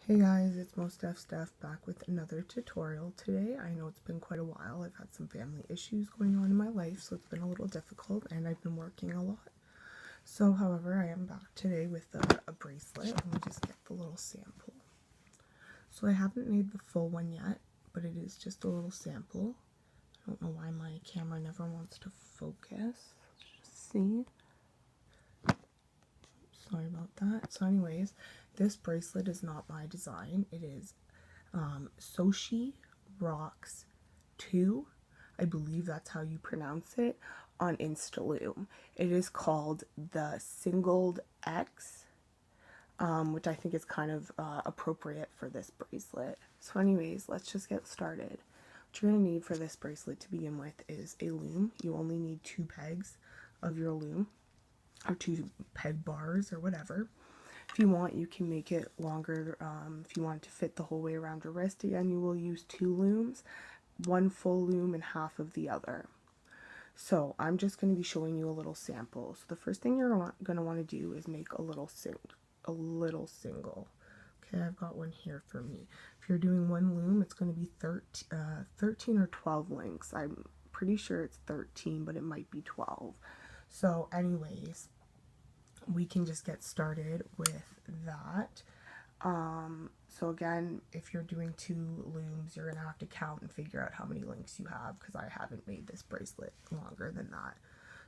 Hey guys, it's Most Steph back with another tutorial today. I know it's been quite a while. I've had some family issues going on in my life, so it's been a little difficult and I've been working a lot. So, however, I am back today with a bracelet. Let me just get the little sample. So I haven't made the full one yet, but it is just a little sample. I don't know why my camera never wants to focus. Let's just see. Sorry about that. So anyways, this bracelet is not my design. It is Sochirocks2. I believe that's how you pronounce it on Instaloom. It is called the Singled X, which I think is kind of appropriate for this bracelet. So anyways, let's just get started. What you're going to need for this bracelet to begin with is a loom. You only need 2 pegs of your loom, or 2 peg bars or whatever. If you want, you can make it longer. If you want it to fit the whole way around your wrist, again, you will use 2 looms, 1 full loom and half of the other. So I'm just going to be showing you a little sample. So the first thing you're going to want to do is make a little single. Okay, I've got one here for me. If you're doing 1 loom, it's going to be 13 or 12 links. I'm pretty sure it's 13, but it might be 12. So anyways, we can just get started with that. So again, if you're doing 2 looms, you're going to have to count and figure out how many links you have, because I haven't made this bracelet longer than that.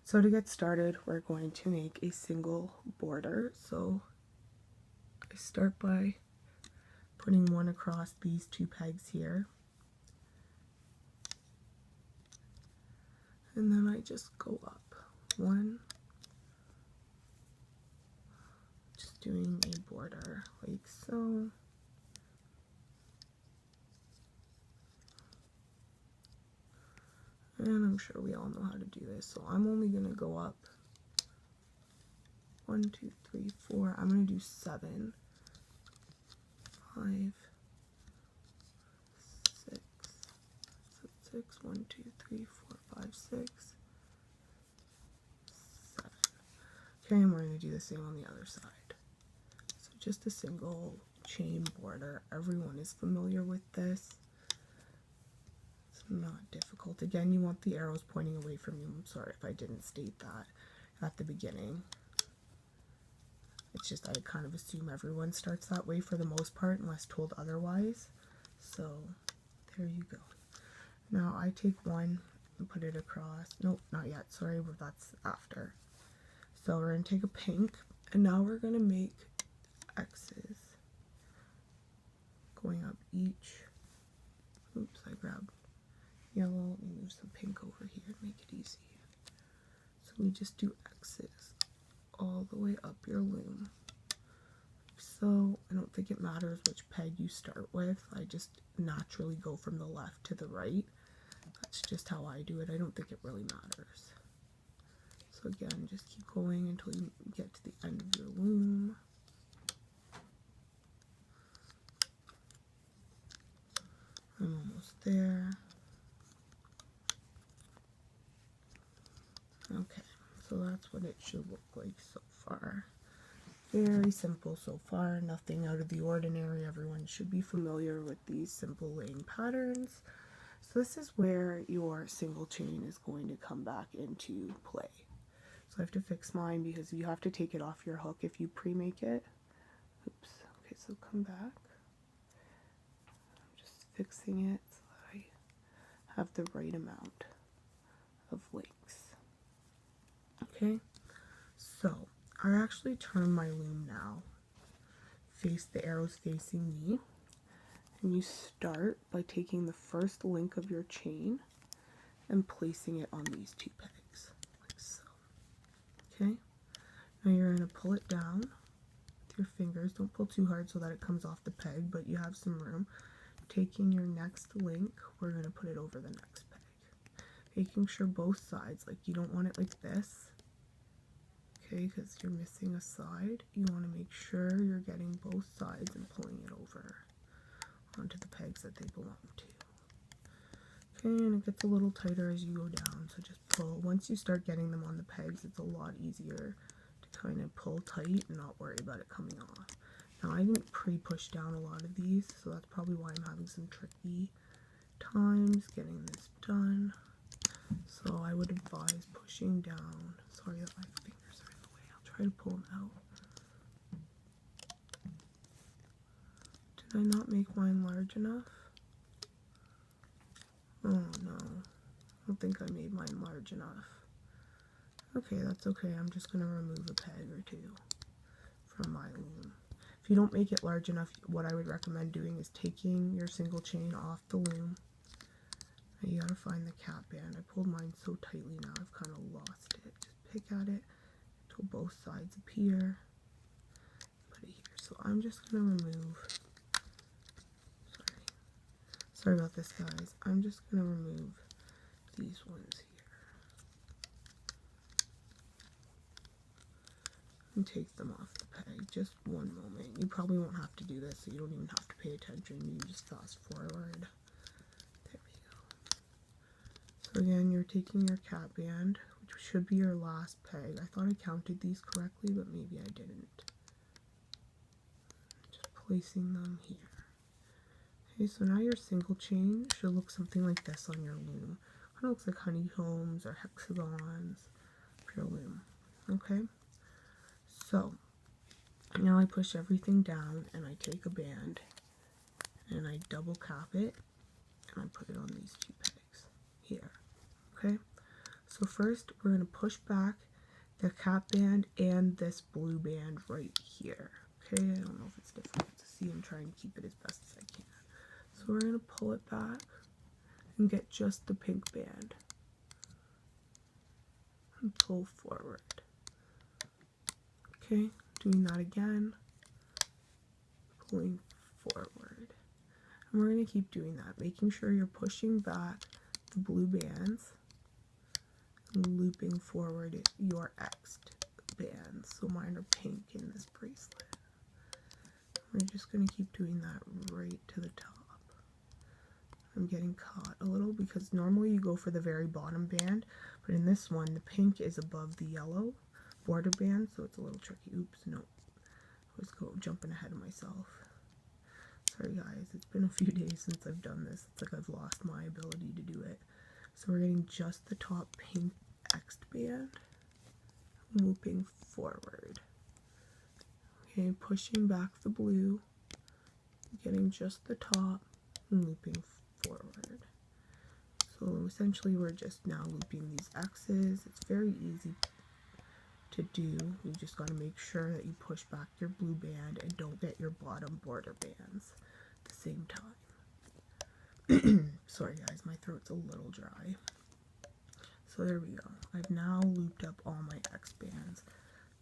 So to get started, we're going to make a single border. So I start by putting one across these 2 pegs here. And then I just go up 1, just doing a border like so. And I'm sure we all know how to do this, so I'm only going to go up 1, 2, 3, 4. I'm going to do 7, 5, 6, 6, 1, 2, 3, 4, 5, 6, 7. Okay, and we're going to do the same on the other side. So just a single chain border. Everyone is familiar with this. Not difficult. Again, you want the arrows pointing away from you. I'm sorry if I didn't state that at the beginning. It's just I kind of assume everyone starts that way for the most part unless told otherwise. So there you go. Now I take one and put it across. Nope, not yet. Sorry, but that's after. So we're going to take a pink, and now we're going to make X's going up each. Oops, I grabbed yellow. Let me move some pink over here to make it easy. So we just do X's all the way up your loom. So I don't think it matters which peg you start with. I just naturally go from the left to the right. That's just how I do it. I don't think it really matters. So again, just keep going until you get to the end of your loom. I'm almost there. Okay, so that's what it should look like so far. Very simple so far, nothing out of the ordinary. Everyone should be familiar with these simple laying patterns. So this is where your single chain is going to come back into play. So I have to fix mine because you have to take it off your hook if you pre-make it. Oops, okay, so come back. I'm just fixing it so that I have the right amount of links. Okay, so I actually turn my loom now, face the arrows facing me, and you start by taking the first link of your chain and placing it on these 2 pegs, like so. Okay, now you're going to pull it down with your fingers. Don't pull too hard so that it comes off the peg, but you have some room. Taking your next link, we're going to put it over the next peg, making sure both sides, like you don't want it like this. Okay, because you're missing a side. You want to make sure you're getting both sides and pulling it over onto the pegs that they belong to. Okay, and it gets a little tighter as you go down, so just pull. Once you start getting them on the pegs, it's a lot easier to kind of pull tight and not worry about it coming off. Now I didn't pre-push down a lot of these, so that's probably why I'm having some tricky times getting this done. So I would advise pushing down. Sorry that my fingers are in the way. I'll try to pull them out. Did I not make mine large enough? Oh no. I don't think I made mine large enough. Okay, that's okay. I'm just going to remove a peg or two from my loom. If you don't make it large enough, what I would recommend doing is taking your single chain off the loom. Now you gotta find the cap band. I pulled mine so tightly now I've kind of lost it. Just pick at it until both sides appear. Put it here. So I'm just gonna remove, sorry about this guys. I'm just gonna remove these ones here. And take them off the peg. Just one moment. You probably won't have to do this, so you don't even have to pay attention. You just fast forward. There we go. So again, you're taking your cap band, which should be your last peg. I thought I counted these correctly, but maybe I didn't. Just placing them here. Okay, so now your single chain should look something like this on your loom. Kind of looks like honeycombs or hexagons for your loom. Okay. So now I push everything down and I take a band and I double cap it and I put it on these two pegs here. Okay, so first we're going to push back the cap band and this blue band right here. Okay, I don't know if it's difficult to see. I'm trying to keep it as best as I can. So we're going to pull it back and get just the pink band and pull forward. Okay, doing that again, pulling forward. And we're going to keep doing that, making sure you're pushing back the blue bands and looping forward your X'd bands. So mine are pink in this bracelet. We're just going to keep doing that right to the top. I'm getting caught a little because normally you go for the very bottom band, but in this one the pink is above the yellow border band, so it's a little tricky. Oops, no. I was jumping ahead of myself. Sorry guys, it's been a few days since I've done this. It's like I've lost my ability to do it. So we're getting just the top pink X'd band, looping forward. Okay, pushing back the blue, getting just the top, and looping forward. So essentially we're just now looping these X's. It's very easy to do. You just got to make sure that you push back your blue band and don't get your bottom border bands at the same time. Sorry guys, my throat's a little dry. So there we go. I've now looped up all my X bands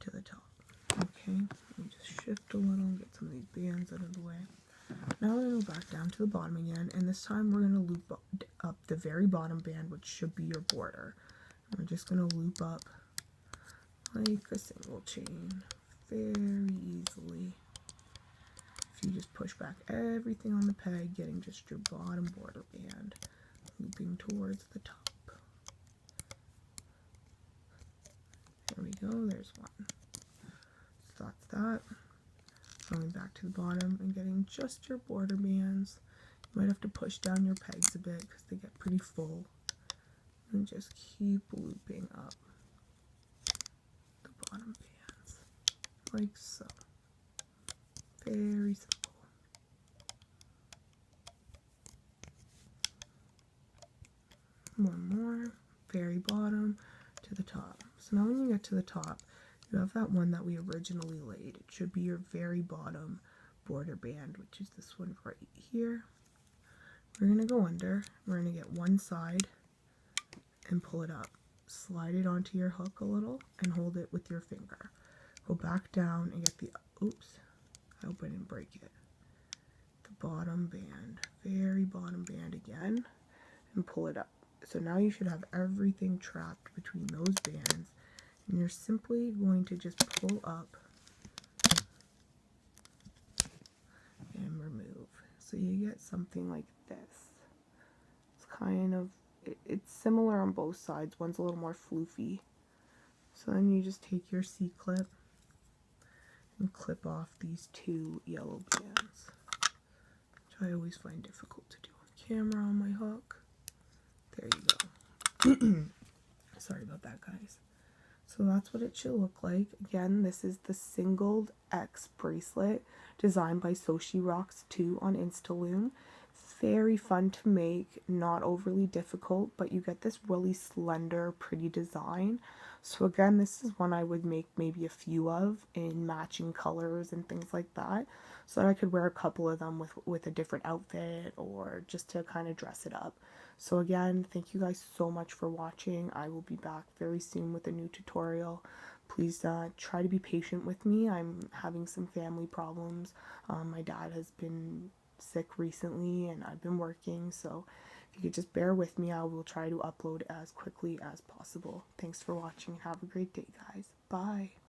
to the top. Okay, let me just shift a little and get some of these bands out of the way. Now we're going to go back down to the bottom again, and this time we're going to loop up the very bottom band, which should be your border. And we're just going to loop up like a single chain very easily. If you just push back everything on the peg, getting just your bottom border band, looping towards the top. There we go, there's one. So that's that. Going back to the bottom and getting just your border bands. You might have to push down your pegs a bit because they get pretty full. And just keep looping up the bottom bands, like so. Very simple. One more, very bottom to the top. So now when you get to the top, you have that one that we originally laid. It should be your very bottom border band, which is this one right here. We're going to go under. We're going to get one side and pull it up. Slide it onto your hook a little and hold it with your finger. Go back down and get the, oops, I hope I didn't break it. The bottom band, very bottom band again, and pull it up. So now you should have everything trapped between those bands. And you're simply going to just pull up and remove. So you get something like this. It's kind of, it's similar on both sides. One's a little more floofy. So then you just take your C-clip and clip off these two yellow bands, which I always find difficult to do on camera on my hook. There you go. Sorry about that, guys. So that's what it should look like. Again, this is the singled X bracelet designed by Sochirocks2 on Instaloom. Very fun to make, not overly difficult, but you get this really slender, pretty design. So again, this is one I would make maybe a few of in matching colors and things like that, so that I could wear a couple of them with a different outfit or just to kind of dress it up. So again, thank you guys so much for watching. I will be back very soon with a new tutorial. Please try to be patient with me. I'm having some family problems. My dad has been sick recently and I've been working, so if you could just bear with me, I will try to upload as quickly as possible. Thanks for watching. Have a great day, guys. Bye.